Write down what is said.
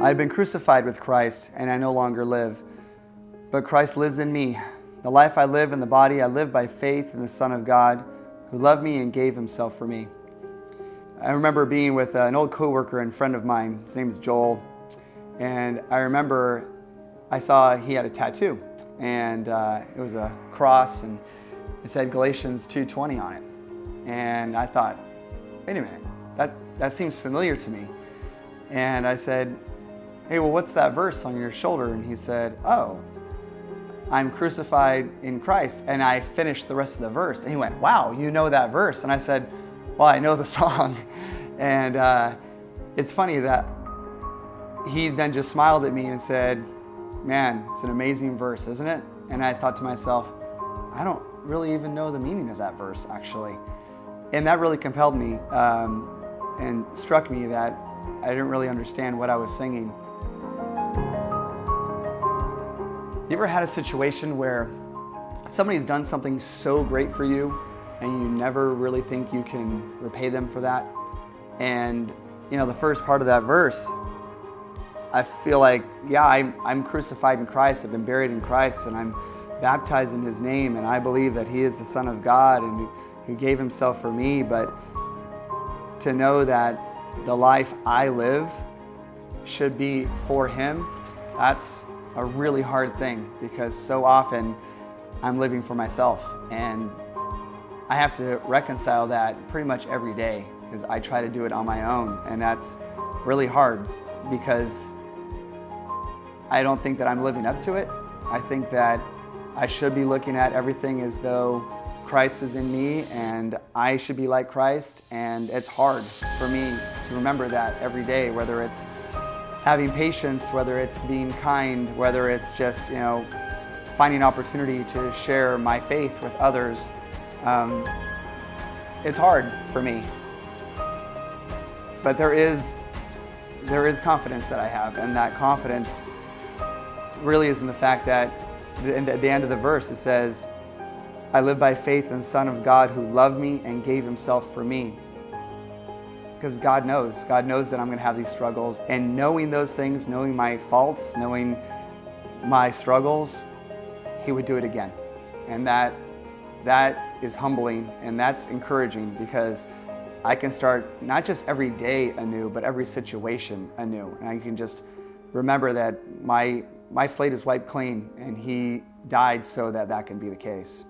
I've been crucified with Christ, and I no longer live, but Christ lives in me. The life I live in the body, I live by faith in the Son of God, who loved me and gave himself for me. I remember being with an old coworker and friend of mine. His name is Joel, and I remember I saw he had a tattoo, and it was a cross, and it said Galatians 2:20 on it. And I thought, wait a minute, that seems familiar to me. And I said, hey, well, what's that verse on your shoulder? And he said, oh, I'm crucified in Christ. And I finished the rest of the verse. And he went, wow, you know that verse? And I said, well, I know the song. And it's funny that he then just smiled at me and said, man, it's an amazing verse, isn't it? And I thought to myself, I don't really even know the meaning of that verse, actually. And that really compelled me and struck me that I didn't really understand what I was singing. You ever had a situation where somebody's done something so great for you and you never really think you can repay them for that? And the first part of that verse, I feel like, yeah, I'm crucified in Christ, I've been buried in Christ, and I'm baptized in his name, and I believe that he is the Son of God and who gave himself for me. But to know that the life I live should be for him, that's a really hard thing, because so often I'm living for myself, and I have to reconcile that pretty much every day, because I try to do it on my own, and that's really hard because I don't think that I'm living up to it. I think that I should be looking at everything as though Christ is in me and I should be like Christ, and it's hard for me to remember that every day, whether it's having patience, whether it's being kind, whether it's just, finding opportunity to share my faith with others. It's hard for me. But there is confidence that I have, and that confidence really is in the fact that at the end of the verse it says, I live by faith in the Son of God who loved me and gave himself for me. Because God knows that I'm going to have these struggles. And knowing those things, knowing my faults, knowing my struggles, he would do it again. And that is humbling, and that's encouraging, because I can start not just every day anew, but every situation anew. And I can just remember that my slate is wiped clean, and he died so that that can be the case.